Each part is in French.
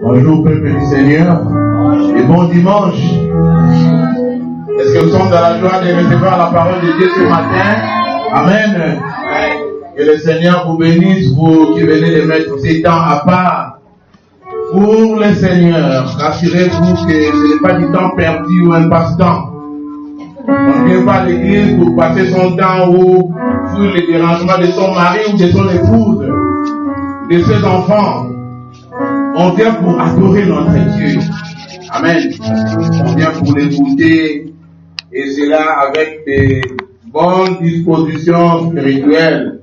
Bonjour peuple du Seigneur et bon dimanche. Est-ce que nous sommes dans la joie de recevoir la parole de Dieu ce matin? Amen. Que le Seigneur vous bénisse, vous qui venez de mettre ces temps à part pour le Seigneur. Rassurez-vous que ce n'est pas du temps perdu ou un passe-temps. On ne vient pas à l'église pour passer son temps ou fuir les dérangements de son mari ou de son épouse, de ses enfants. On vient pour adorer notre Dieu. Amen. On vient pour l'écouter et cela avec des bonnes dispositions spirituelles.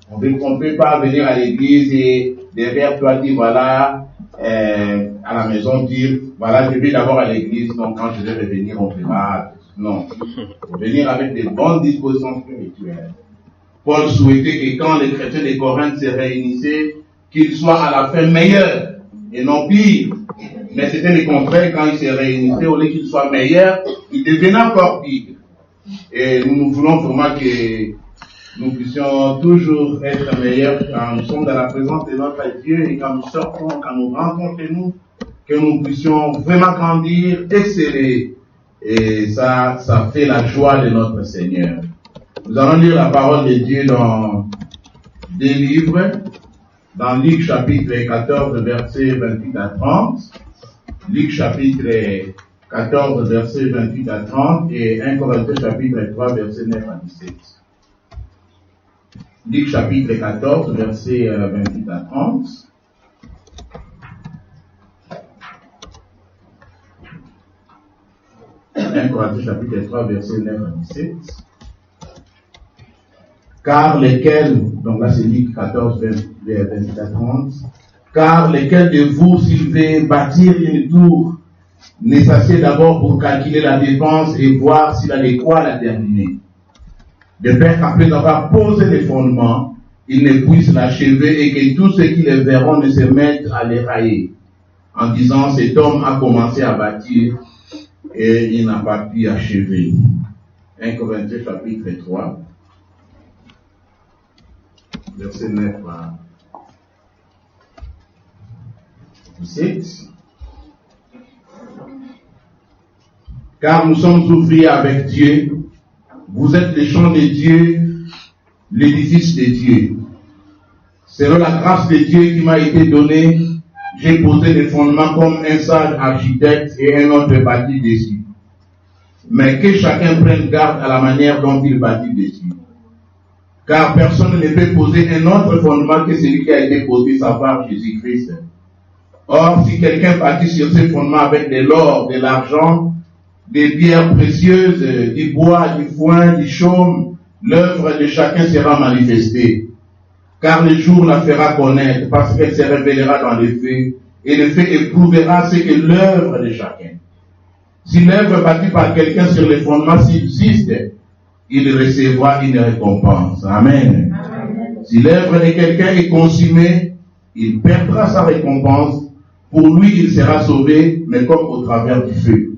On ne peut pas venir à l'église et derrière toi dire voilà, à la maison dire voilà, je vais d'abord à l'église, donc quand je vais revenir on verra. Non. Faut venir avec des bonnes dispositions spirituelles. Paul souhaitait que quand les chrétiens de Corinthe se réunissaient, qu'ils soient à la fin meilleurs et non pires. Mais c'était le contraire, quand ils se réunissaient, au lieu qu'ils soient meilleurs, ils devenaient encore pires. Et nous voulons vraiment que nous puissions toujours être meilleurs quand nous sommes dans la présence de notre Dieu et quand nous sortons, quand nous rentrons chez nous, que nous puissions vraiment grandir, exceller. Et ça fait la joie de notre Seigneur. Nous allons lire la parole de Dieu dans des livres, dans Luc chapitre 14, versets 28 à 30, Luc chapitre 14, versets 28 à 30, et 1 Corinthiens chapitre 3, versets 9 à 17. Luc chapitre 14, versets 28 à 30. 1 Corinthiens chapitre 3, versets 9 à 17. Car lesquels, donc là c'est Luc 14, 28 à 30, car lesquels de vous, s'il veut bâtir une tour, ne s'assied d'abord pour calculer la dépense et voir s'il a de quoi la terminer. De peur qu'après avoir posé les fondements, il ne puisse l'achever et que tous ceux qui le verront ne se mettent à les railler, en disant cet homme a commencé à bâtir et il n'a pas pu achever. 1 Corinthiens chapitre 3, verset 9 à 17. Car nous sommes ouvriers avec Dieu, vous êtes les champs de Dieu, l'édifice de Dieu. Selon la grâce de Dieu qui m'a été donnée, j'ai posé les fondements comme un sage architecte et un autre bâtit dessus. Mais que chacun prenne garde à la manière dont il bâtit dessus. Car personne ne peut poser un autre fondement que celui qui a été posé, savoir Jésus-Christ. Or, si quelqu'un bâtit sur ce fondement avec de l'or, de l'argent, des pierres précieuses, du bois, du foin, du chaume, l'œuvre de chacun sera manifestée. Car le jour la fera connaître, parce qu'elle se révélera dans les faits, et le fait éprouvera ce que l'œuvre de chacun. Si l'œuvre bâtie par quelqu'un sur les fondements subsiste, il recevra une récompense. Amen. Si l'œuvre de quelqu'un est consumée, il perdra sa récompense. Pour lui, il sera sauvé, mais comme au travers du feu.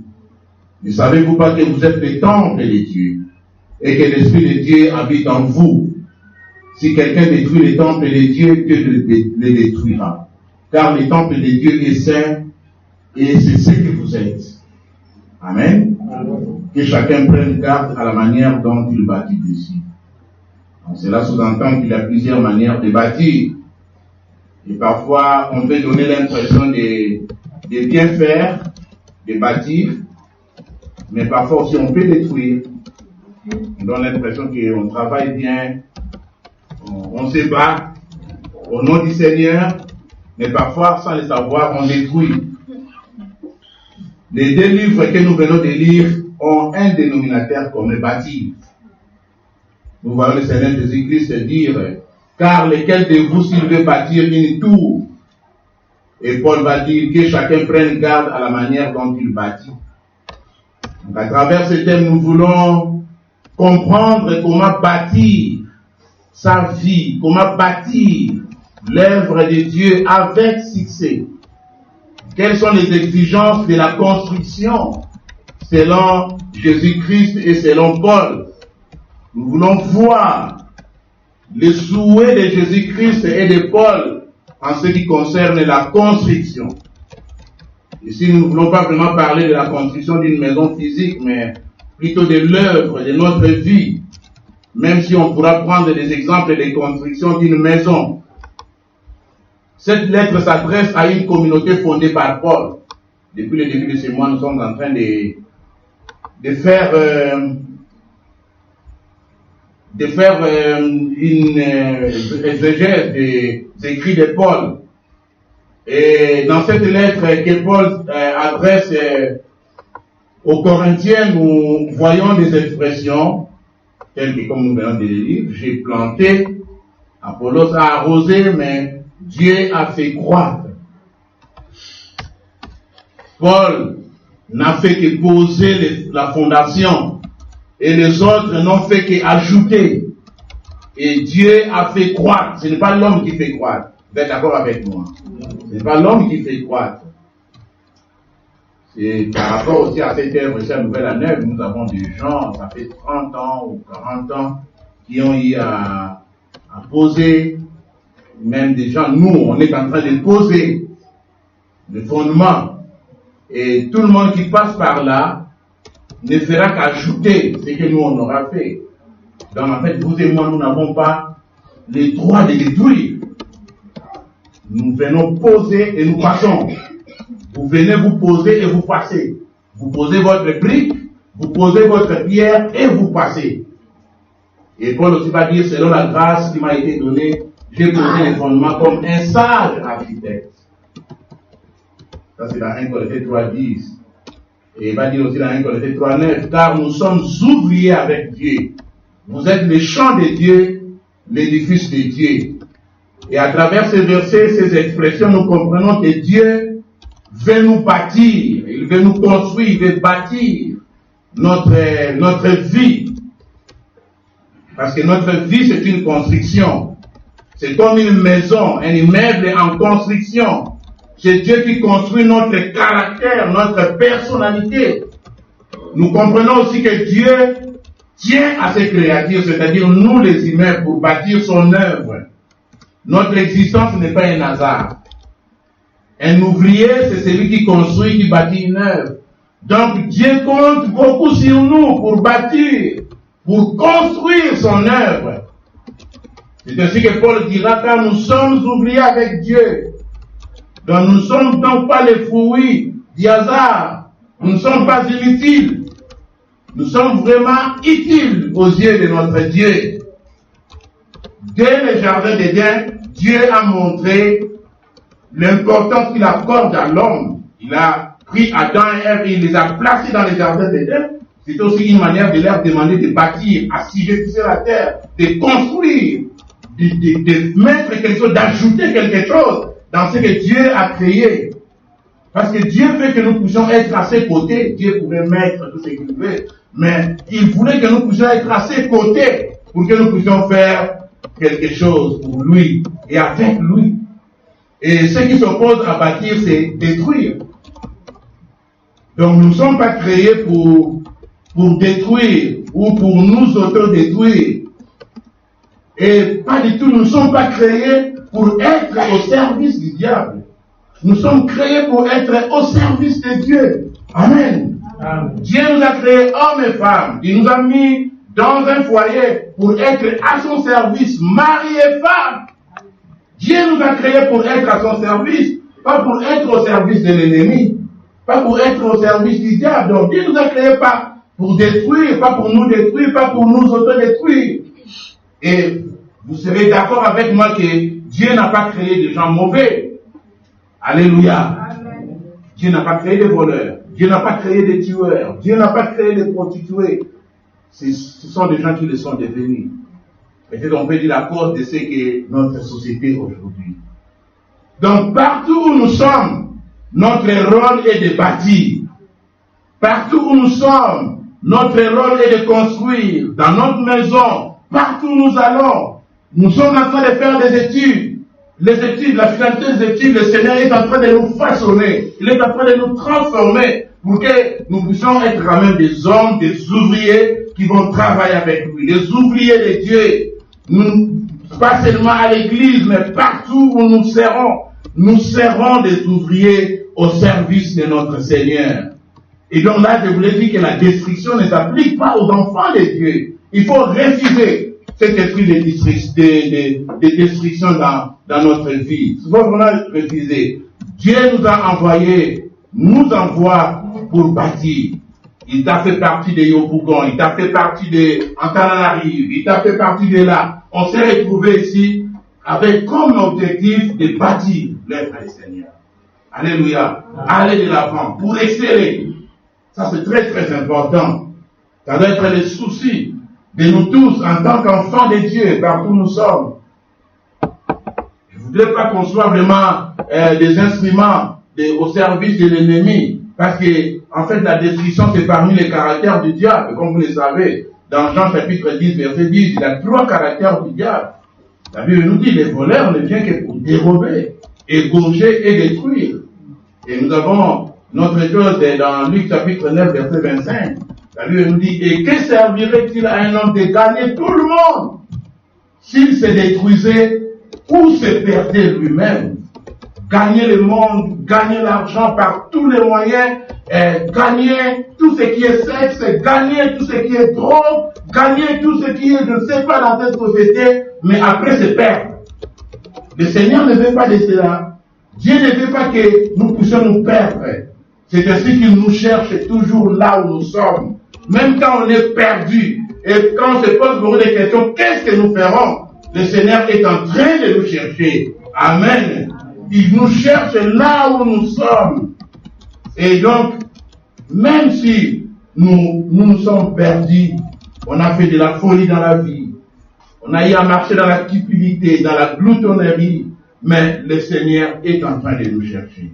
Ne savez-vous pas que vous êtes le temple de Dieu et que l'Esprit de Dieu habite en vous? Si quelqu'un détruit le temple de Dieu, Dieu le détruira. Car le temple de Dieu est saint et c'est ce que vous êtes. Amen. Que chacun prenne garde à la manière dont il bâtit dessus. Donc cela sous-entend qu'il y a plusieurs manières de bâtir. Et parfois, on peut donner l'impression de bien faire, de bâtir, mais parfois aussi on peut détruire. On donne l'impression qu'on travaille bien, on se bat au nom du Seigneur, mais parfois, sans le savoir, on détruit. Les deux livres que nous venons de lire ont un dénominateur commun, bâtir. Nous voyons le Seigneur Jésus-Christ dire, car lesquels de vous s'il veut bâtir une tour? Et Paul va dire que chacun prenne garde à la manière dont il bâtit. Donc à travers ce thème, nous voulons comprendre comment bâtir sa vie, comment bâtir l'œuvre de Dieu avec succès. Quelles sont les exigences de la construction selon Jésus-Christ et selon Paul? Nous voulons voir les souhaits de Jésus-Christ et de Paul en ce qui concerne la construction. Ici, nous ne voulons pas vraiment parler de la construction d'une maison physique, mais plutôt de l'œuvre de notre vie. Même si on pourra prendre des exemples des constructions d'une maison. Cette lettre s'adresse à une communauté fondée par Paul. Depuis le début de ce mois, nous sommes en train de faire une exégèse des écrits de Paul. Et dans cette lettre que Paul adresse aux Corinthiens, nous voyons des expressions telles que, comme nous venons de les lire, j'ai planté, Apollos a arrosé, mais Dieu a fait croître. Paul n'a fait que poser la fondation, et les autres n'ont fait qu'ajouter. Et Dieu a fait croître. Ce n'est pas l'homme qui fait croître. Vous êtes d'accord avec moi? Ce n'est pas l'homme qui fait croître. C'est par rapport aussi à cette œuvre, cette nouvelle année, nous avons des gens, ça fait 30 ans ou 40 ans, qui ont eu à poser, même des gens, nous, on est en train de poser le fondement. Et tout le monde qui passe par là ne fera qu'ajouter ce que nous on aura fait. Donc en fait, vous et moi, nous n'avons pas le droit de détruire. Nous venons poser et nous passons. Vous venez vous poser et vous passez. Vous posez votre brique, vous posez votre pierre et vous passez. Et Paul aussi va dire, selon la grâce qui m'a été donnée, j'ai posé les fondements comme un sage architecte. Ça c'est dans 1 Corinthiens 3:10. Et il va dire aussi dans 1 Corinthiens 3:9, car nous sommes ouvriers avec Dieu. Vous êtes le champ de Dieu, l'édifice de Dieu. Et à travers ces versets, ces expressions, nous comprenons que Dieu veut nous bâtir, il veut nous construire, il veut bâtir notre vie. Parce que notre vie, c'est une construction. C'est comme une maison, un immeuble en construction. C'est Dieu qui construit notre caractère, notre personnalité. Nous comprenons aussi que Dieu tient à ses créatures, c'est-à-dire nous les humains, pour bâtir son œuvre. Notre existence n'est pas un hasard. Un ouvrier, c'est celui qui construit, qui bâtit une œuvre. Donc Dieu compte beaucoup sur nous pour bâtir, pour construire son œuvre. C'est ainsi que Paul dira, car nous sommes ouvriers avec Dieu. Donc nous ne sommes donc pas les fruits du hasard. Nous ne sommes pas inutiles. Nous sommes vraiment utiles aux yeux de notre Dieu. Dès le jardin d'Éden, Dieu a montré l'importance qu'il accorde à l'homme. Il a pris Adam et Ève et il les a placés dans le jardin d'Éden. C'est aussi une manière de leur demander de bâtir, assujettir la terre, de construire, de mettre quelque chose, d'ajouter quelque chose dans ce que Dieu a créé. Parce que Dieu veut que nous puissions être à ses côtés. Dieu pouvait mettre tout ce qu'il veut. Mais il voulait que nous puissions être à ses côtés pour que nous puissions faire quelque chose pour lui et avec lui. Et ce qui s'oppose à bâtir, c'est détruire. Donc nous ne sommes pas créés pour détruire ou pour nous autodétruire. Et pas du tout, nous ne sommes pas créés pour être au service du diable. Nous sommes créés pour être au service de Dieu. Amen. Amen. Dieu nous a créés hommes et femmes. Il nous a mis dans un foyer pour être à son service, mari et femme. Dieu nous a créés pour être à son service, pas pour être au service de l'ennemi, pas pour être au service du diable. Donc Dieu nous a créés pas pour détruire, pas pour nous détruire, pas pour nous autodétruire. Et vous serez d'accord avec moi que Dieu n'a pas créé des gens mauvais. Alléluia. Amen. Dieu n'a pas créé des voleurs. Dieu n'a pas créé des tueurs. Dieu n'a pas créé des prostituées. Ce sont des gens qui le sont devenus. Peut-être on peut dire la cause de ce que notre société aujourd'hui. Donc partout où nous sommes, notre rôle est de bâtir. Partout où nous sommes, notre rôle est de construire. Dans notre maison, partout où nous allons, nous sommes en train de faire des études. Les études, la finalité des études, le Seigneur est en train de nous façonner. Il est en train de nous transformer pour que nous puissions être quand même des hommes, des ouvriers qui vont travailler avec lui. Les ouvriers de Dieu. Vous pas seulement à l'église, mais partout où nous serons des ouvriers au service de notre Seigneur. Et donc là, je voulais dire que la destruction ne s'applique pas aux enfants de Dieu. Il faut refuser cet esprit de destruction dans notre vie. Il faut vraiment refuser. Dieu nous envoie pour bâtir. Il t'a fait partie de Yopougon, il t'a fait partie de Antananarive, il t'a fait partie de là. On s'est retrouvés ici avec comme objectif de bâtir l'œuvre du Seigneur. Alléluia. Aller de l'avant pour exceller. Ça c'est très très important. Ça doit être le souci de nous tous en tant qu'enfants de Dieu, partout où nous sommes. Je ne voudrais pas qu'on soit vraiment des instruments au service de l'ennemi. Parce que, en fait, la destruction, c'est parmi les caractères du diable. Comme vous le savez, dans Jean chapitre 10, verset 10, il y a 3 caractères du diable. La Bible nous dit, les voleurs ne viennent que pour dérober, égorger et détruire. Et nous avons notre chose dans Luc chapitre 9, verset 25. La Bible nous dit, et que servirait-il à un homme de gagner tout le monde s'il se détruisait ou se perdait lui-même? Gagner le monde, gagner l'argent par tous les moyens, gagner tout ce qui est sexe, gagner tout ce qui est drogue, gagner tout ce qui est, je ne sais pas, dans cette société, mais après se perdre. Le Seigneur ne veut pas de cela. Dieu ne veut pas que nous puissions nous perdre. C'est ainsi qu'il nous cherche toujours là où nous sommes. Même quand on est perdu, et quand on se pose beaucoup de questions, qu'est-ce que nous ferons? Le Seigneur est en train de nous chercher. Amen. Il nous cherche là où nous sommes. Et donc, même si nous sommes perdus, on a fait de la folie dans la vie, on a eu à marcher dans la cupidité, dans la gloutonnerie, mais le Seigneur est en train de nous chercher.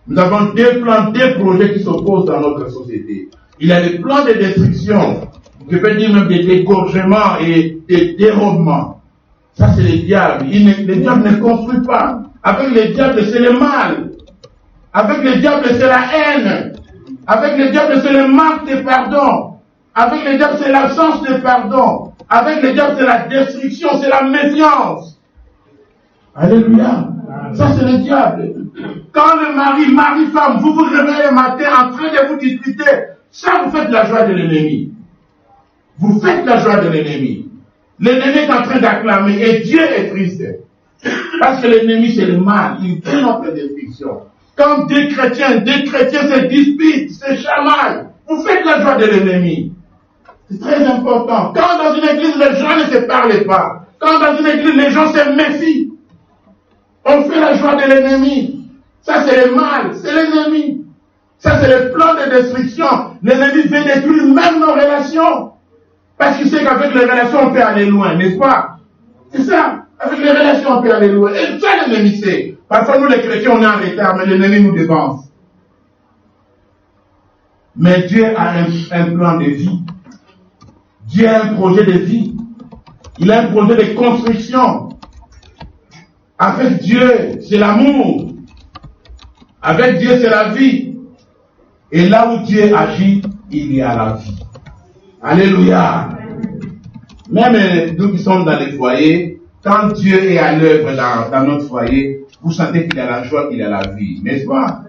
Nous avons 2 plans, 2 projets qui s'opposent dans notre société. Il y a le plan de destruction, je peux dire même de dégorgement et de dérobement. Ça, c'est le diable. Le diable ne construit pas. Avec le diable, c'est le mal. Avec le diable, c'est la haine. Avec le diable, c'est le manque de pardon. Avec le diable, c'est l'absence de pardon. Avec le diable, c'est la destruction, c'est la méfiance. Alléluia. Ça, c'est le diable. Quand le mari-femme, vous vous réveillez le matin en train de vous disputer, ça, vous faites la joie de l'ennemi. Vous faites la joie de l'ennemi. L'ennemi est en train d'acclamer et Dieu est triste. Parce que l'ennemi, c'est le mal. Il veut notre destruction. Quand deux chrétiens se disputent, se chamaillent, vous faites la joie de l'ennemi. C'est très important. Quand dans une église, les gens ne se parlent pas. Quand dans une église, les gens se méfient. On fait la joie de l'ennemi. Ça, c'est le mal. C'est l'ennemi. Ça, c'est le plan de destruction. L'ennemi veut détruire même nos relations. Parce qu'il sait qu'avec les relations, on peut aller loin, n'est-ce pas? C'est ça. Avec les relations, on peut aller loin. Et ça, l'ennemi sait. Parfois, nous, les chrétiens, on est en retard, mais l'ennemi nous devance. Mais Dieu a un plan de vie. Dieu a un projet de vie. Il a un projet de construction. Avec Dieu, c'est l'amour. Avec Dieu, c'est la vie. Et là où Dieu agit, il y a la vie. Alléluia. Même nous qui sommes dans les foyers, quand Dieu est à l'œuvre dans notre foyer, vous sentez qu'il y a la joie, qu'il y a la vie, n'est-ce pas?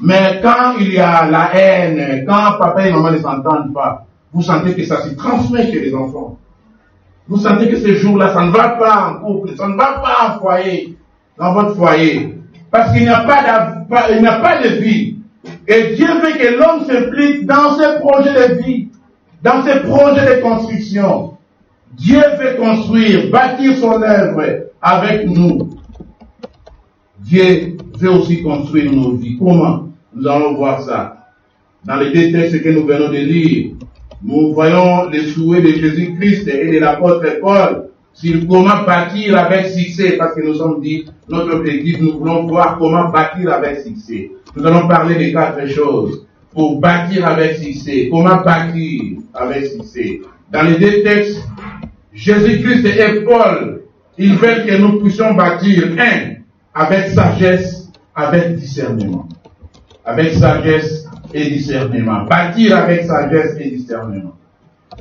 Mais quand il y a la haine, quand papa et maman ne s'entendent pas, vous sentez que ça se transmet chez les enfants. Vous sentez que ce jour-là, ça ne va pas en couple, ça ne va pas en foyer, dans votre foyer. Parce qu'il n'y a pas de vie. Et Dieu veut que l'homme s'implique dans ce projet de vie, dans ce projet de construction. Dieu veut construire, bâtir son œuvre avec nous. Dieu veut aussi construire nos vies. Comment? Nous allons voir ça. Dans les 2 textes que nous venons de lire, nous voyons les souhaits de Jésus-Christ et de l'apôtre Paul sur comment bâtir avec succès, parce que nous sommes dit, notre objectif, nous voulons voir comment bâtir avec succès. Nous allons parler de 4 choses pour bâtir avec succès. Comment bâtir avec succès? Dans les 2 textes, Jésus-Christ et Paul, ils veulent que nous puissions bâtir, avec sagesse, avec discernement. Avec sagesse et discernement. Bâtir avec sagesse et discernement.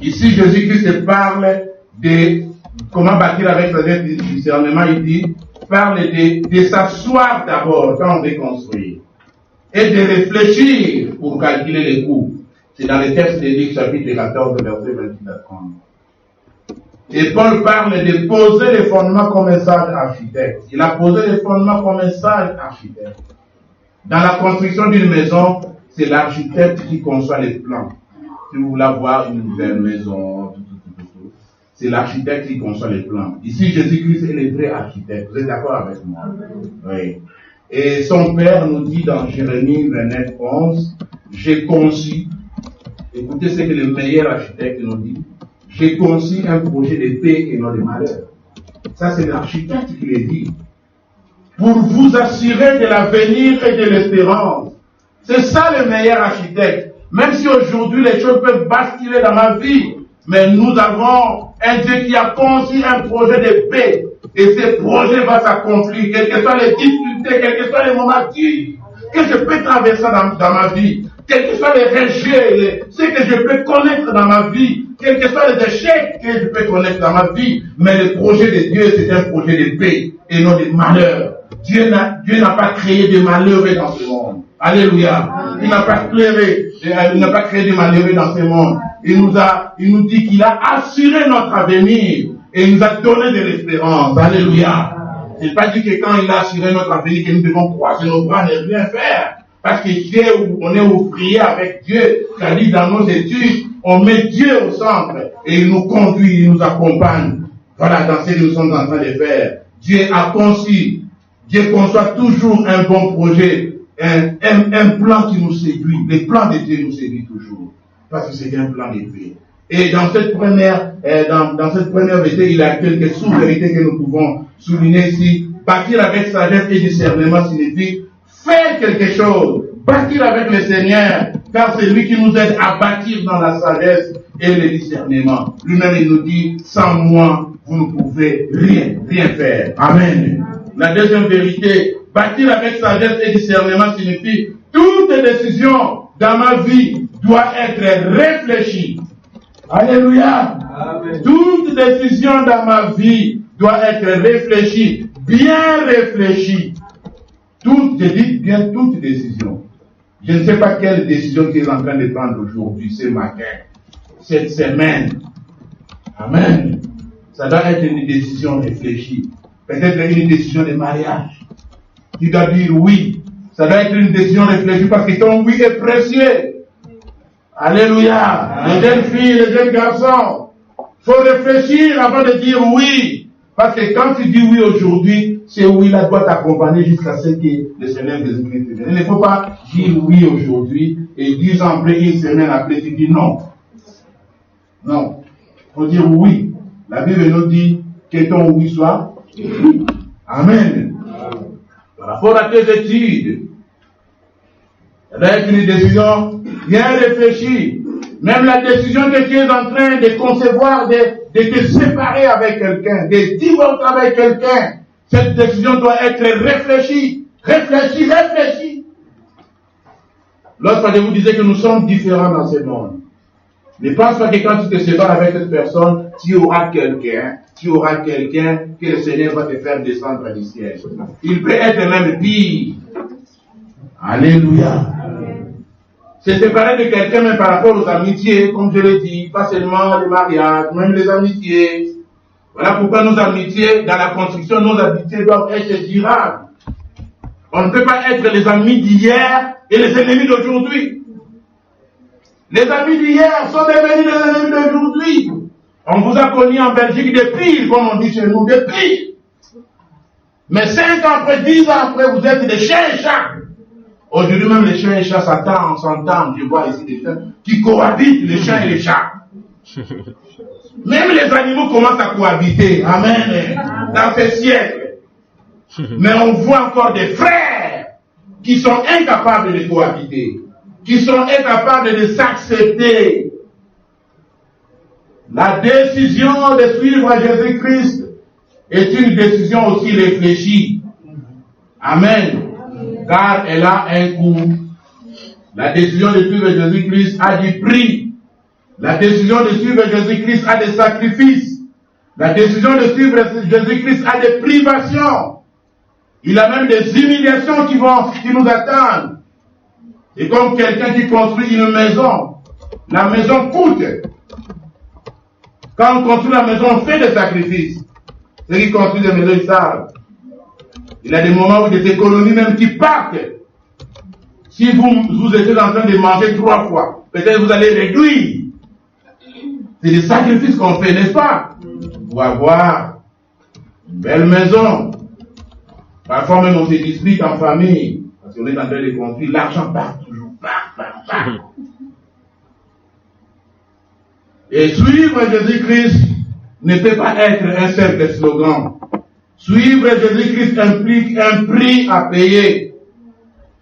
Ici, Jésus-Christ parle de Comment bâtir avec sagesse et discernement? Il dit, parle de s'asseoir d'abord quand on veut construire et de réfléchir pour calculer les coûts. C'est dans le texte de Luc chapitre 14, verset 28 à 30. Et Paul parle de poser les fondements comme un sage architecte. Il a posé les fondements comme un sage architecte. Dans la construction d'une maison, c'est l'architecte qui conçoit les plans. Si vous voulez avoir une nouvelle maison, c'est l'architecte qui conçoit les plans. Ici, Jésus-Christ est le vrai architecte. Vous êtes d'accord avec moi? Oui. Et son Père nous dit dans Jérémie 29, 11, j'ai conçu, écoutez ce que le meilleur architecte nous dit, j'ai conçu un projet de paix et non de malheur. Ça, c'est l'architecte qui le dit. Pour vous assurer de l'avenir et de l'espérance. C'est ça le meilleur architecte. Même si aujourd'hui les choses peuvent basculer dans ma vie, mais nous avons un Dieu qui a conçu un projet de paix. Et ce projet va s'accomplir, quelles que soient les difficultés, quels que soient les moments durs que je peux traverser dans ma vie, quels que soient les rejets, ce que je peux connaître dans ma vie, quels que soient les échecs que je peux connaître dans ma vie. Mais le projet de Dieu, c'est un projet de paix et non de malheur. Dieu n'a pas créé de malheureux dans ce monde. Alléluia. Il n'a pas créé de malheureux dans ce monde. Il nous dit qu'il a assuré notre avenir et il nous a donné de l'espérance. Alléluia. Il n'a pas dit que quand il a assuré notre avenir, que nous devons croiser nos bras et rien faire. Parce que on est ouvrier avec Dieu. C'est-à-dire dans nos études, on met Dieu au centre et il nous conduit, il nous accompagne. Voilà, dans ce que nous sommes en train de faire. Dieu a conçu. Dieu conçoit toujours un bon projet, un plan qui nous séduit. Le plan de Dieu nous séduit toujours. Parce que c'est un plan de paix. Et dans cette première vérité, il y a quelques sous-vérités que nous pouvons souligner ici. Bâtir avec sagesse et discernement signifie faire quelque chose. Bâtir avec le Seigneur, car c'est lui qui nous aide à bâtir dans la sagesse et le discernement. Lui-même, il nous dit, sans moi, vous ne pouvez rien faire. Amen. La deuxième vérité, bâtir avec sagesse et discernement signifie toute décision dans ma vie doit être réfléchie. Alléluia. Amen. Toute décision dans ma vie doit être réfléchie, bien réfléchie. Je dis bien toute décision. Je ne sais pas quelle décision tu es en train de prendre aujourd'hui, ce matin, cette semaine. Amen. Ça doit être une décision réfléchie. Peut-être une décision de mariage. Tu dois dire oui. Ça doit être une décision réfléchie parce que ton oui est précieux. Alléluia. Les jeunes filles, les jeunes garçons, il faut réfléchir avant de dire oui. Parce que quand tu dis oui aujourd'hui, ce oui-là doit t'accompagner jusqu'à ce que le Seigneur Jésus-Christ vienne. Il ne faut pas dire oui aujourd'hui et 10 ans après, une semaine après, tu dis non. Non. Il faut dire oui. La Bible nous dit que ton oui soit oui. Amen. Par rapport à tes études, ça doit être une décision bien réfléchie. Même la décision que tu es en train de concevoir, de te séparer avec quelqu'un, de divorcer avec quelqu'un, cette décision doit être réfléchie. Réfléchie. L'autre fois, je vous disais que nous sommes différents dans ce monde. Ne pense pas que quand tu te sépares avec cette personne, tu auras quelqu'un que le Seigneur va te faire descendre du ciel. Il peut être même pire. Alléluia. Se séparer de quelqu'un, même par rapport aux amitiés, comme je l'ai dit, pas seulement les mariages, même les amitiés. Voilà pourquoi nos amitiés, dans la construction, nos amitiés doivent être durables. On ne peut pas être les amis d'hier et les ennemis d'aujourd'hui. Les amis d'hier sont devenus les ennemis d'aujourd'hui. On vous a connu en Belgique des pires, comme on dit chez nous, des pires. Mais 5 ans après, 10 ans après, vous êtes des chiens et chats. Aujourd'hui même, les chiens et les chats s'entendent. Je vois ici des chiens qui cohabitent, les chiens et les chats. Même les animaux commencent à cohabiter. Amen. Dans ces siècles. Mais on voit encore des frères qui sont incapables de cohabiter. Qui sont incapables de s'accepter. La décision de suivre Jésus-Christ est une décision aussi réfléchie. Amen. Car elle a un coût. La décision de suivre Jésus-Christ a du prix. La décision de suivre Jésus-Christ a des sacrifices. La décision de suivre Jésus-Christ a des privations. Il a même des humiliations qui nous attendent. C'est comme quelqu'un qui construit une maison. La maison coûte. Quand on construit la maison, on fait des sacrifices. Ceux qui construisent des maisons, ils savent. Il y a des moments où des économies même qui partent. Si vous êtes en train de manger 3 fois, peut-être vous allez réduire. C'est des sacrifices qu'on fait, n'est-ce pas? Pour avoir une belle maison. Parfois même on se dispute en famille. Parce qu'on est en train de construire, l'argent part toujours. Et suivre Jésus-Christ ne peut pas être un simple slogan. Suivre Jésus-Christ implique un prix à payer.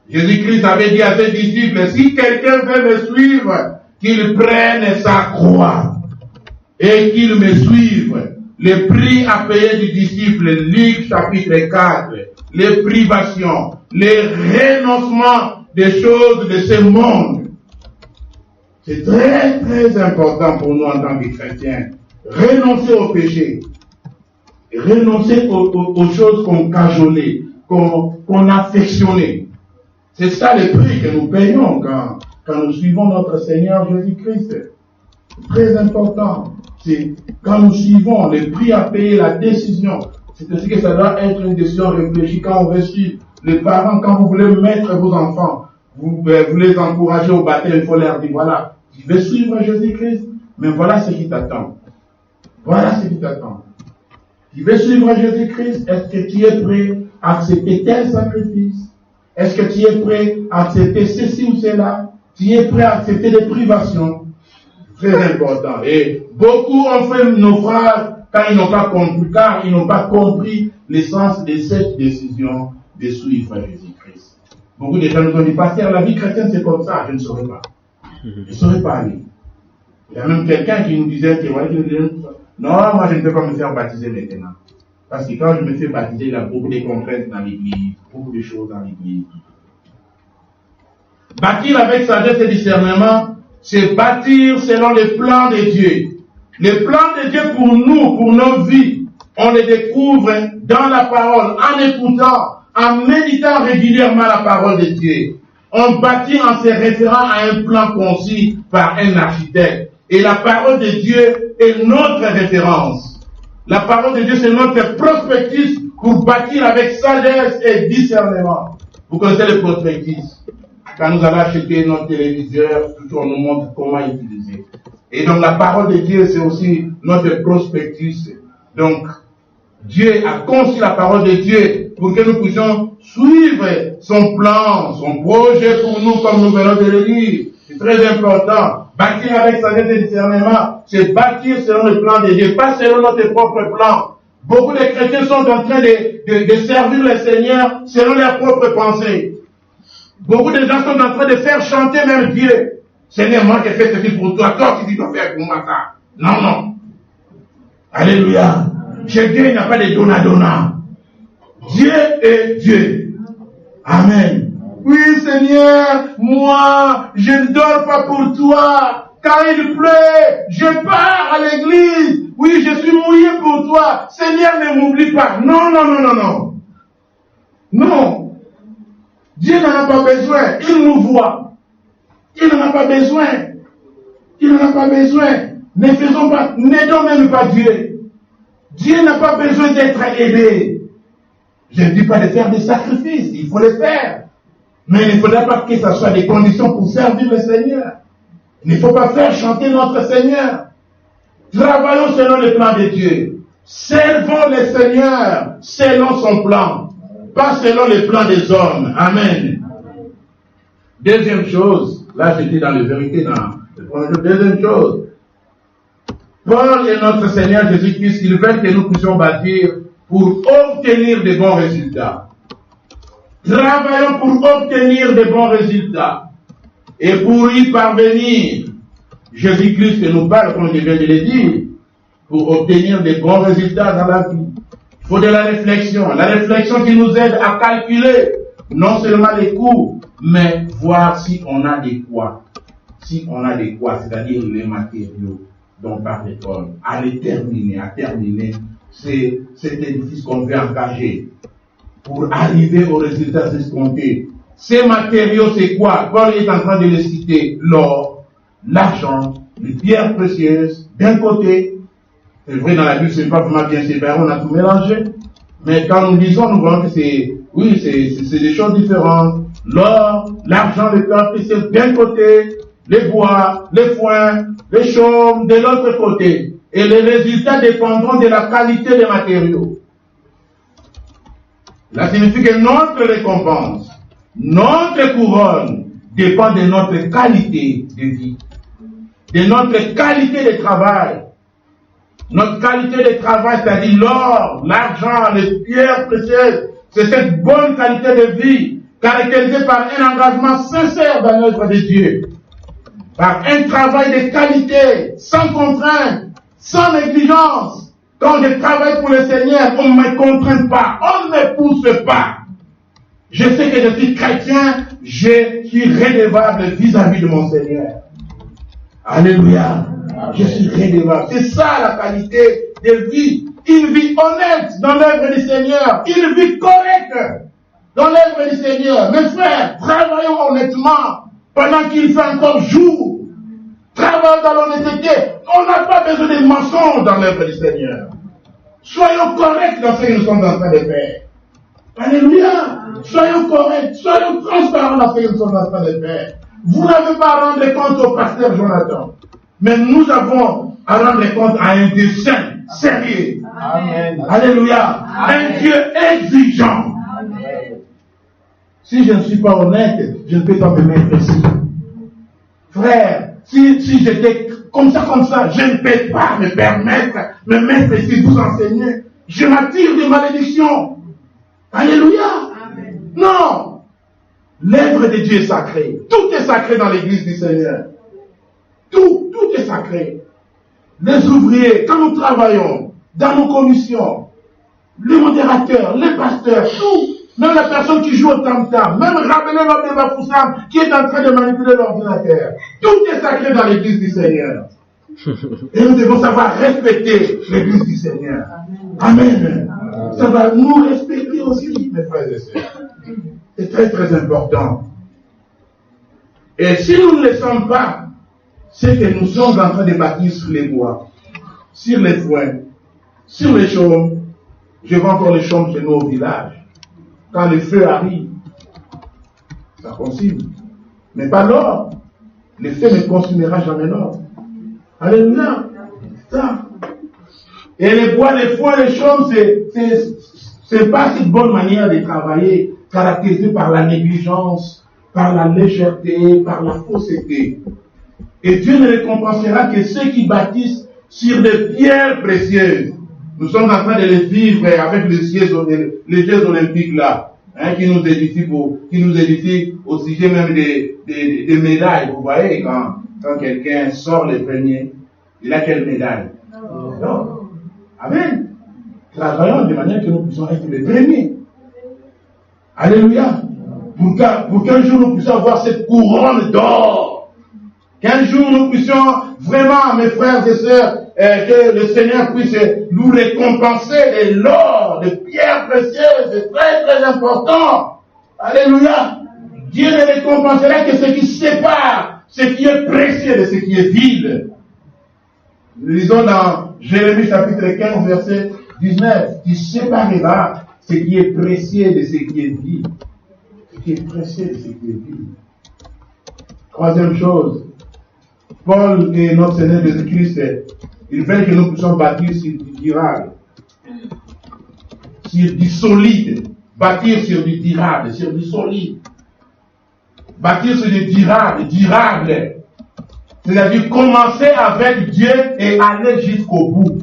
Jésus-Christ avait dit à ses disciples, si quelqu'un veut me suivre, qu'il prenne sa croix et qu'il me suive. Le prix à payer du disciple, Luc chapitre 4, les privations, les renoncements des choses de ce monde. C'est très très important pour nous en tant que chrétiens. Renoncer au péché. Renoncer aux choses qu'on cajolait, qu'on affectionnait. C'est ça le prix que nous payons quand nous suivons notre Seigneur Jésus-Christ. C'est très important. C'est quand nous suivons le prix à payer, la décision. C'est aussi que ça doit être une décision réfléchie quand on veut suivre. Les parents, quand vous voulez mettre vos enfants, vous les encouragez au baptême, il faut leur dire, voilà, tu veux suivre Jésus-Christ, mais voilà ce qui t'attend. Voilà ce qui t'attend. Tu veux suivre Jésus-Christ, est-ce que tu es prêt à accepter tel sacrifice? Est-ce que tu es prêt à accepter ceci ou cela? Tu es prêt à accepter des privations? Très important. Et beaucoup ont fait naufrage car ils n'ont pas compris l'essence de cette décision de suivre Jésus-Christ. Beaucoup de gens nous ont dit, pasteur, la vie chrétienne c'est comme ça, je ne saurais pas. Je ne saurais pas aller. Il y a même quelqu'un qui nous disait, non, moi je ne peux pas me faire baptiser maintenant. Parce que quand je me fais baptiser, il y a beaucoup de contraintes dans l'église, beaucoup de choses dans l'église. Bâtir avec sagesse et discernement, c'est bâtir selon les plans de Dieu. Les plans de Dieu pour nous, pour nos vies, on les découvre dans la parole, en écoutant, en méditant régulièrement la parole de Dieu. On bâtit en se référant à un plan conçu par un architecte. Et la parole de Dieu est notre référence. La parole de Dieu, c'est notre prospectus pour bâtir avec sagesse et discernement. Vous connaissez le prospectus. Quand nous allons acheter notre téléviseur, toujours on nous montre comment utiliser. Et donc la parole de Dieu, c'est aussi notre prospectus. Donc, Dieu a conçu la parole de Dieu pour que nous puissions suivre son plan, son projet pour nous, comme nous venons de le lire. C'est très important. Bâtir avec sagesse et discernement, c'est bâtir selon le plan de Dieu, pas selon notre propre plan. Beaucoup de chrétiens sont en train de servir le Seigneur selon leurs propres pensées. Beaucoup de gens sont en train de faire chanter même Dieu. Seigneur, moi j'ai fait ceci pour toi, toi tu dois faire pour moi ça. Non, non. Alléluia. Chez Dieu, il n'y a pas de donna. Dieu est Dieu. Amen. Oui, Seigneur, moi, je ne dors pas pour toi. Quand il pleut, je pars à l'église. Oui, je suis mouillé pour toi. Seigneur, ne m'oublie pas. Non, non, non, non, non. Non. Dieu n'en a pas besoin. Il nous voit. Il n'en a pas besoin. Il n'en a pas besoin. Ne faisons pas, n'aidons même pas Dieu. Dieu n'a pas besoin d'être aidé. Je ne dis pas de faire des sacrifices. Il faut les faire. Mais il ne faudra pas que ce soit des conditions pour servir le Seigneur. Il ne faut pas faire chanter notre Seigneur. Travaillons selon le plan de Dieu. Servons le Seigneur selon son plan. Pas selon les plans des hommes. Amen. Deuxième chose, là j'étais dans les vérités dans le premier jour. Deuxième chose, Paul et notre Seigneur Jésus-Christ, ils veulent que nous puissions bâtir pour obtenir de bons résultats. Travaillons pour obtenir de bons résultats. Et pour y parvenir, Jésus-Christ nous parle, comme je viens de le dire, pour obtenir de bons résultats dans la vie. Il faut de la réflexion qui nous aide à calculer non seulement les coûts, mais voir si on a des quoi. Si on a des quoi, c'est-à-dire les matériaux dont parle l'école, à terminer, c'est cet édifice qu'on veut engager pour arriver au résultat escompté. Ces matériaux, c'est quoi? Paul est en train de les citer. L'or, l'argent, les pierres précieuses, d'un côté. C'est vrai, dans la Bible, c'est pas vraiment bien séparé, on a tout mélangé. Mais quand nous lisons, nous voyons que c'est des choses différentes. L'or, l'argent, les pierres précieuses, d'un côté, les bois, les foins, les chaumes, de l'autre côté. Et les résultats dépendront de la qualité des matériaux. Cela signifie que notre récompense, notre couronne dépend de notre qualité de vie, de notre qualité de travail. Notre qualité de travail, c'est-à-dire l'or, l'argent, les pierres précieuses, c'est cette bonne qualité de vie caractérisée par un engagement sincère dans l'œuvre de Dieu, par un travail de qualité, sans contrainte, sans négligence. Quand je travaille pour le Seigneur, on ne me contraint pas, on ne me pousse pas. Je sais que je suis chrétien, je suis redevable vis-à-vis de mon Seigneur. Alléluia. Je suis redevable. C'est ça la qualité de vie. Une vie honnête dans l'œuvre du Seigneur. Une vie correcte dans l'œuvre du Seigneur. Mes frères, travaillons honnêtement pendant qu'il fait encore jour. Travaillons dans l'honnêteté. On n'a pas besoin de mensonges dans l'œuvre du Seigneur. Soyons corrects dans ce que nous sommes en train de faire. Alléluia. Soyons corrects. Soyons transparents dans ce que nous sommes en train de faire. Vous n'avez pas à rendre compte au pasteur Jonathan. Mais nous avons à rendre compte à un Dieu saint, sérieux. Amen. Alléluia. Amen. Un Dieu exigeant. Amen. Si je ne suis pas honnête, je ne peux pas me mettre ici. Frère, si j'étais comme ça, je ne peux pas me permettre de me mettre ici, vous enseigner. Je m'attire des malédictions. Alléluia. Amen. Non. L'œuvre de Dieu est sacrée. Tout est sacré dans l'église du Seigneur. Tout est sacré. Les ouvriers, quand nous travaillons, dans nos commissions, les modérateurs, les pasteurs, tout, même la personne qui joue au tam-tam, même rappeler l'homme de Bafoussam qui est en train de manipuler l'ordinateur. Tout est sacré dans l'église du Seigneur. Et nous devons savoir respecter l'église du Seigneur. Amen. Ça va nous respecter aussi, mes frères et sœurs. C'est très très important. Et si nous ne le sommes pas, c'est que nous sommes en train de bâtir sur les bois, sur les foins, sur les chaumes. Je vois encore les chaumes chez nous au village. Quand le feu arrive, ça consume. Mais pas l'or. Le feu ne consumera jamais l'or. Alléluia. Ça. Et les bois, les foins, les chaumes, c'est pas cette bonne manière de travailler, caractérisée par la négligence, par la légèreté, par la fausseté. Et Dieu ne récompensera que ceux qui bâtissent sur des pierres précieuses. Nous sommes en train de les vivre avec les Jeux olympiques là, qui nous édifient au sujet même des médailles. Vous voyez, quand quelqu'un sort les premiers, il a quelle médaille? Non. Amen. Travaillons de manière que nous puissions être les premiers. Alléluia. Pour qu'un jour nous puissions avoir cette couronne d'or. Qu'un jour nous puissions vraiment, mes frères et sœurs, que le Seigneur puisse nous récompenser de l'or, de pierres précieuses, c'est très très important. Alléluia. Dieu ne récompensera que ce qui sépare ce qui est précieux de ce qui est vil. Nous lisons dans Jérémie chapitre 15, verset 19, qui séparera ce qui est précieux de ce qui est vil. Ce qui est précieux de ce qui est vil. Troisième chose, Paul et notre Seigneur Jésus-Christ, ils veulent que nous puissions bâtir sur du durable, sur du solide, bâtir sur du durable, sur du solide, bâtir sur du durable. C'est-à-dire commencer avec Dieu et aller jusqu'au bout.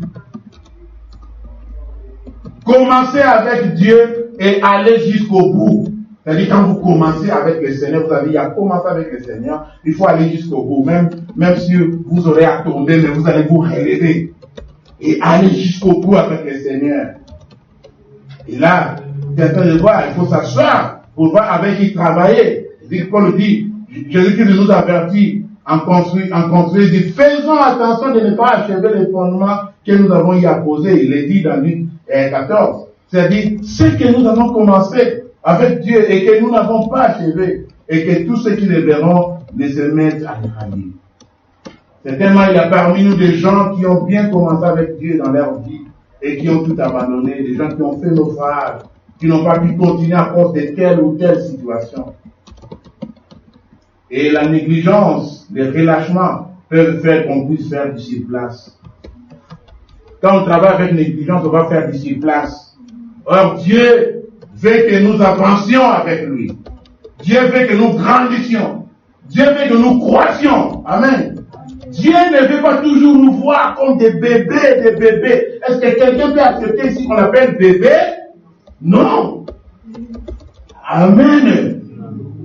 Commencer avec Dieu et aller jusqu'au bout. C'est-à-dire quand vous commencez avec le Seigneur, vous avez à commencer avec le Seigneur, il faut aller jusqu'au bout. Même si vous aurez à tomber, mais vous allez vous relever. Et aller jusqu'au bout avec le Seigneur. Et là, certains de voir, il faut s'asseoir pour voir avec qui travailler. Paul dit, Jésus-Christ nous avertit construire, dit, faisons attention de ne pas achever les fondements que nous avons y apposés. Il est dit dans Luc 14. C'est-à-dire, ce que nous avons commencé avec Dieu et que nous n'avons pas achevé, et que tous ceux qui le verront ne se mettent à les rallier. Certainement, il y a parmi nous des gens qui ont bien commencé avec Dieu dans leur vie et qui ont tout abandonné, des gens qui ont fait naufrage, qui n'ont pas pu continuer à cause de telle ou telle situation. Et la négligence, les relâchements peuvent faire qu'on puisse faire du sur-place. Quand on travaille avec négligence, on va faire du sur-place. Or, Dieu veut que nous avancions avec lui. Dieu veut que nous grandissions. Dieu veut que nous croissions. Amen. Dieu ne veut pas toujours nous voir comme des bébés, des bébés. Est-ce que quelqu'un peut accepter ici qu'on appelle bébé? Non. Amen.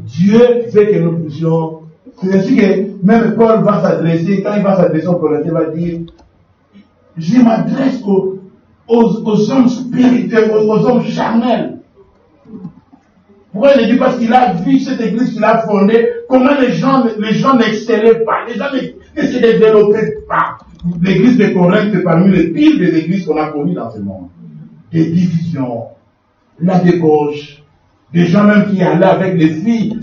Dieu veut que nous puissions. C'est ainsi que même Paul va s'adresser, quand il va s'adresser au Corinthiens, il va dire, je m'adresse aux hommes spirituels, aux hommes charnels. Pourquoi il ne dit pas parce qu'il a vu cette église qu'il a fondée, comment les gens n'excellaient pas, les gens ne se développaient pas. L'église de Corinthe est parmi les pires des églises qu'on a connues dans ce monde. Des divisions, la débauche, des gens même qui allaient avec les filles,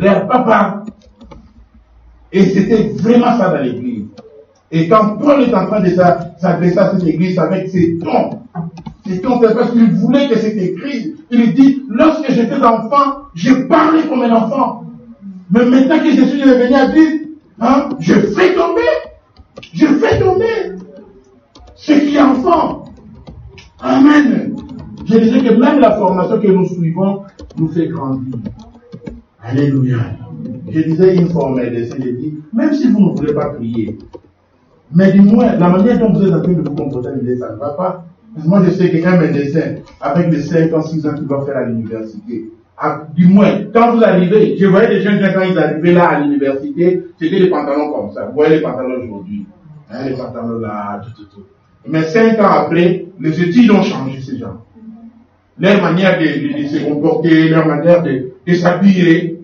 leurs papas. Et c'était vraiment ça dans l'église. Et quand Paul est en train de s'adresser à cette église avec ses tons, c'est parce qu'il voulait que cette église, il dit, lorsque j'étais enfant, je parlais comme un enfant. Mais maintenant que je suis devenu adulte, je fais tomber ce qui est enfant. Amen. Je disais que même la formation que nous suivons nous fait grandir. Alléluia. Je disais une fois au médecin, je dis, même si vous ne voulez pas prier, mais du moins, la manière dont vous êtes en train de vous comporter, ça ne va pas. Moi, je sais qu'un médecin, avec les 5 ans, 6 ans qu'il va faire à l'université, du moins, quand vous arrivez, je voyais des jeunes quand ils arrivaient là à l'université, c'était des pantalons comme ça. Vous voyez les pantalons aujourd'hui. Les pantalons là, tout. Mais 5 ans après, les études ont changé, ces gens. Leur manière de se comporter, leur manière de s'habiller.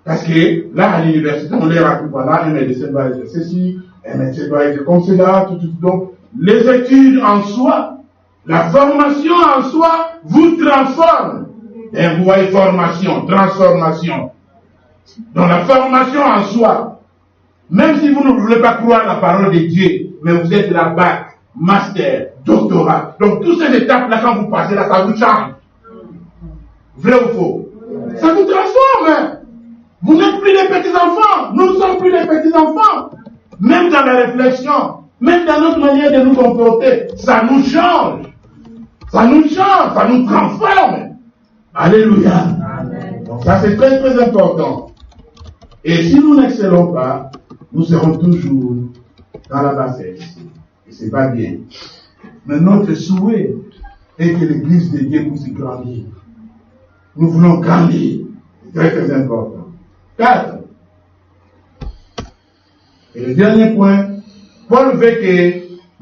Parce que là, à l'université, on leur a dit, voilà, un médecin doit être ceci, un médecin doit être comme cela, tout. Donc, les études en soi, la formation en soi, vous transforme. Et vous voyez formation, transformation. Dans la formation en soi, même si vous ne voulez pas croire la parole de Dieu, mais vous êtes la bac, master, doctorat. Donc, toutes ces étapes-là, quand vous passez là, ça vous change. Vrai ou faux? Ça vous transforme. Vous n'êtes plus des petits-enfants. Nous ne sommes plus des petits-enfants. Même dans la réflexion, même dans notre manière de nous comporter, ça nous change. Ça nous transforme. Alléluia. Amen. Donc ça c'est très très important. Et si nous n'excellons pas, nous serons toujours dans la bassesse. Et c'est pas bien. Mais notre souhait est que l'église de Dieu puisse grandir. Nous voulons grandir. C'est très très important. 4. Et le dernier point, Paul veut que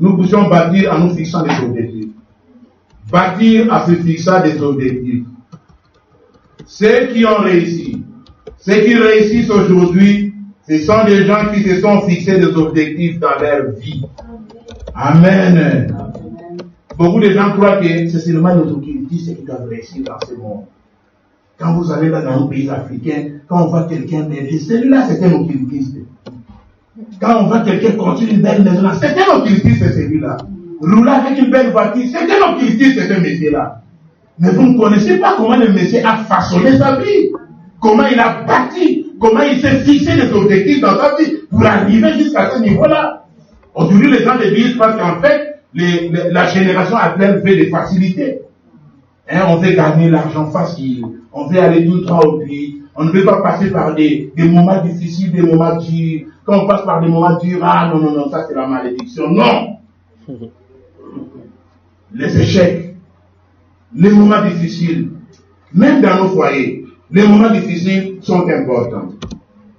nous puissions bâtir en nous fixant des objectifs. Bâtir en se fixant des objectifs. Ceux qui ont réussi, ceux qui réussissent aujourd'hui, ce sont des gens qui se sont fixés des objectifs dans leur vie. Amen. Beaucoup de gens croient que c'est seulement les occultistes qui doivent réussir dans ce monde. Quand vous allez dans un pays africain, quand on voit quelqu'un d'aider, celui-là c'est un occultiste. Quand on voit quelqu'un construire une belle maison, c'est un occultiste, c'est celui-là. Rouler avec une belle voiture, c'est un occultiste, c'est ce monsieur-là. Mais vous ne connaissez pas comment le monsieur a façonné sa vie, comment il a bâti, comment il s'est fixé des objectifs dans sa vie pour arriver jusqu'à ce niveau-là. Aujourd'hui, les gens de disent parce qu'en fait, la génération actuelle fait des facilités. On veut gagner l'argent facile, on veut aller tout droit au but, on ne veut pas passer par des moments difficiles, des moments durs. Quand on passe par des moments durs, non, ça c'est la malédiction. Non! Les échecs, les moments difficiles, même dans nos foyers, les moments difficiles sont importants.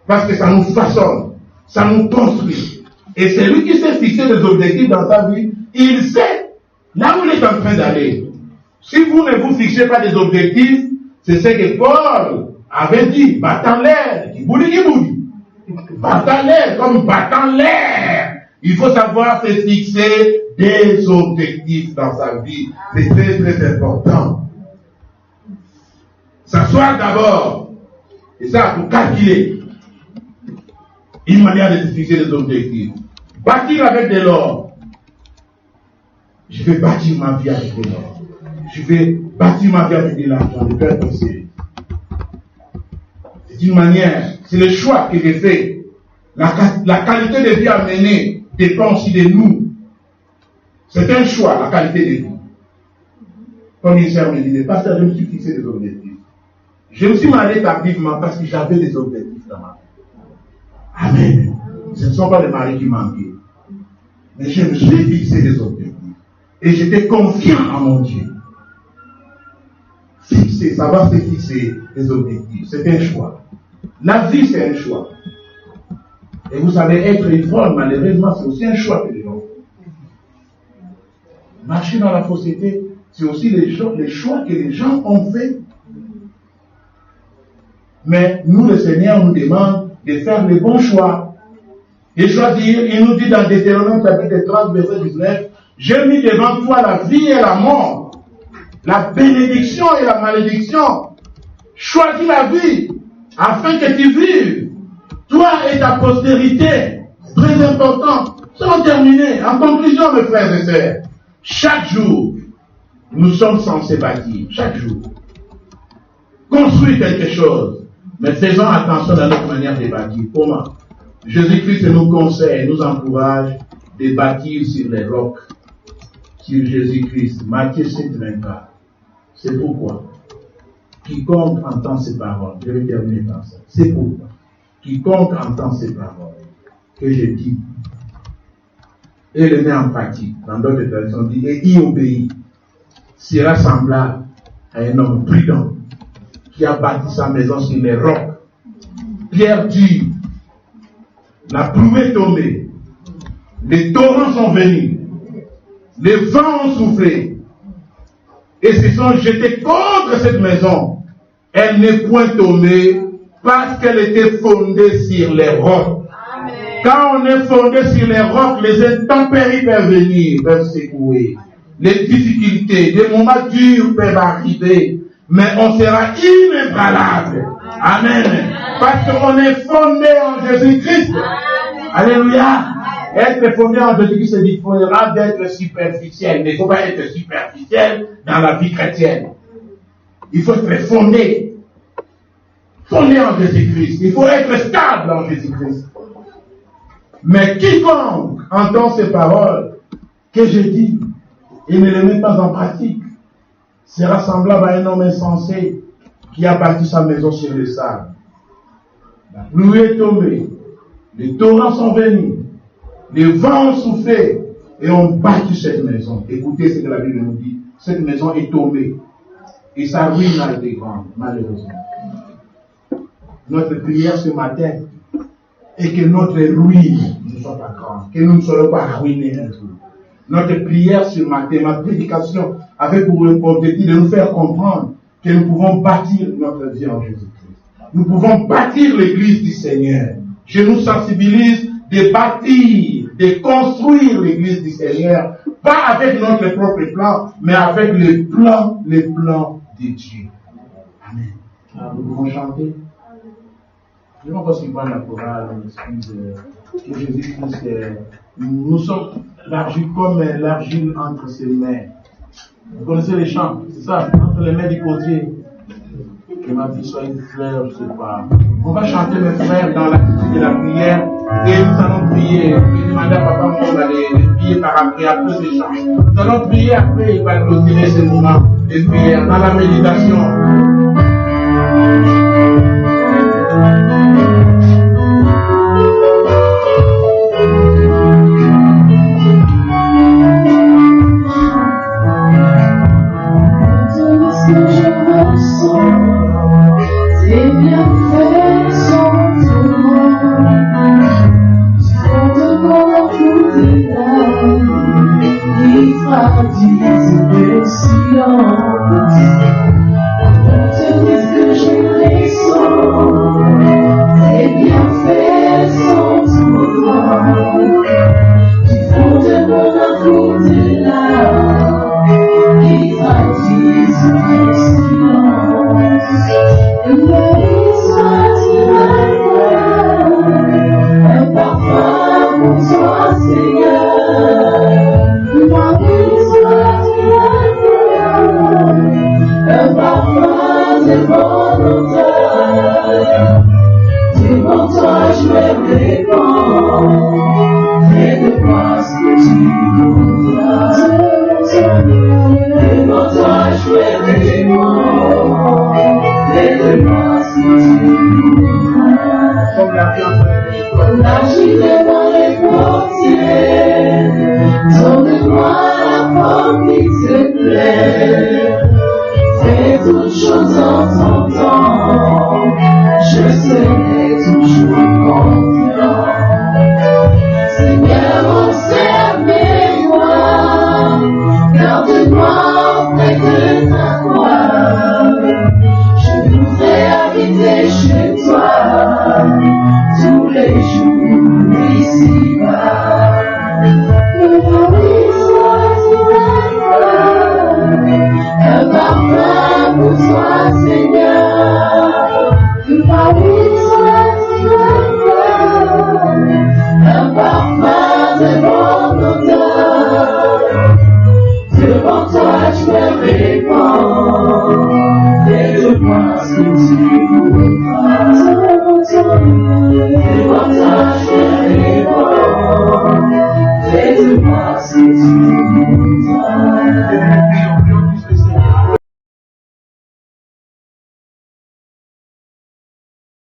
Parce que ça nous façonne, ça nous construit. Et c'est lui qui s'est fixé des objectifs dans sa vie, il sait là où il est en train d'aller. Si vous ne vous fixez pas des objectifs, c'est ce que Paul avait dit, battant l'air, Battant l'air, comme battant l'air. Il faut savoir se fixer des objectifs dans sa vie. C'est très très important. S'asseoir d'abord. Et ça, pour calculer. Une manière de se fixer des objectifs. Bâtir avec de l'or. Je vais bâtir ma vie avec de l'or. Je vais bâtir ma vie avec de l'argent. Je vais être possible. C'est une manière, c'est le choix que j'ai fait. La qualité de vie à mener dépend aussi de nous. C'est un choix, la qualité de vie. Comme il sert me disait, pasteur, je me suis fixé des objectifs. Je me suis marié tardivement parce que j'avais des objectifs dans ma vie. Amen. Ce ne sont pas les maris qui manquaient. Mais je me suis fixé des objectifs. Et j'étais confiant en mon Dieu. Fixer, savoir se fixer des objectifs, c'est un choix. La vie, c'est un choix. Et vous savez, être ivrogne, malheureusement, c'est aussi un choix que les gens font. Marcher dans la fausseté, c'est aussi les choix que les gens ont fait. Mais nous, le Seigneur nous demande de faire les bons choix. Et choisir, il nous dit dans Deutéronome chapitre 30, verset 19, j'ai mis devant toi la vie et la mort, la bénédiction et la malédiction. Choisis la vie, afin que tu vives. Toi et ta postérité, très important, sans terminer. En conclusion, mes frères et sœurs, chaque jour, nous sommes censés bâtir, chaque jour. Construire quelque chose, mais faisons attention à notre manière de bâtir. Comment? Jésus-Christ nous conseille, nous encourage de bâtir sur les rocs, sur Jésus-Christ. Matthieu 7, 24. C'est pourquoi quiconque entend ces paroles, je vais terminer par ça. C'est pourquoi quiconque entend ces paroles que je dis et les met en pratique, dans d'autres traductions dit, et y obéit, sera semblable à un homme prudent qui a bâti sa maison sur les rocs. Pierre dit, la pluie est tombée, les torrents sont venus, les vents ont soufflé, et se sont jetés contre cette maison. Elle n'est point tombée parce qu'elle était fondée sur les rocs. Amen. Quand on est fondé sur les rocs, les intempéries peuvent venir, peuvent secouer. Les difficultés, des moments durs peuvent arriver, mais on sera inébranlable. Amen. Parce qu'on est fondé en Jésus-Christ. Alléluia. Être fondé en Jésus-Christ, c'est différent d'être superficiel. Mais il ne faut pas être superficiel dans la vie chrétienne. Il faut être fondé. Fondé en Jésus-Christ. Il faut être stable en Jésus-Christ. Mais quiconque entend ces paroles que je dis et ne les met pas en pratique sera semblable à un homme insensé qui a bâti sa maison sur le sable. La pluie est tombée, les torrents sont venus, les vents ont soufflé et ont bâti cette maison. Écoutez ce que la Bible nous dit. Cette maison est tombée et sa ruine a été grande, malheureusement. Notre prière ce matin est que notre ruine ne soit pas grande, que nous ne soyons pas ruinés un jour. Notre prière ce matin, ma prédication, avait pour objectif de nous faire comprendre que nous pouvons bâtir notre vie en Jésus-Christ. Nous pouvons bâtir l'église du Seigneur. Je nous sensibilise de bâtir, de construire l'église du Seigneur, pas avec notre propre plan, mais avec les plans de Dieu. Amen. Nous pouvons chanter. Je ne sais pas si vous parlez la chorale, excuse, que Jésus-Christ, nous sommes comme l'argile entre ses mains. Vous connaissez les chants, c'est ça, entre les mains du potier. Que ma vie soit une fleur, je ne sais pas. On va chanter, mes frères, dans l'attitude de la prière, et nous allons prier. Je demandais à papa, on va les prier par après ces chants. Nous allons prier après, il va clôturer ce moment de prière, dans la méditation. Dis bon odeur. Devant toi je me répands, fais de moi ce que tu voudras. Devant toi je me répands, fais de moi ce que tu voudras. Comme la gile dans les portiers, donne-moi la forme qui te plaît. Fais toutes choses en ton temps, je serai toujours confiant. Seigneur, observe-moi, garde-moi auprès de ta gloire. Je voudrais habiter chez toi tous les jours ici-bas. Que ta vie soit sur la un parfum pour toi, Seigneur. Que ta vie soit sur un parfum de bon odeur. Devant toi je me répands, fais de moi ce que tu voudras.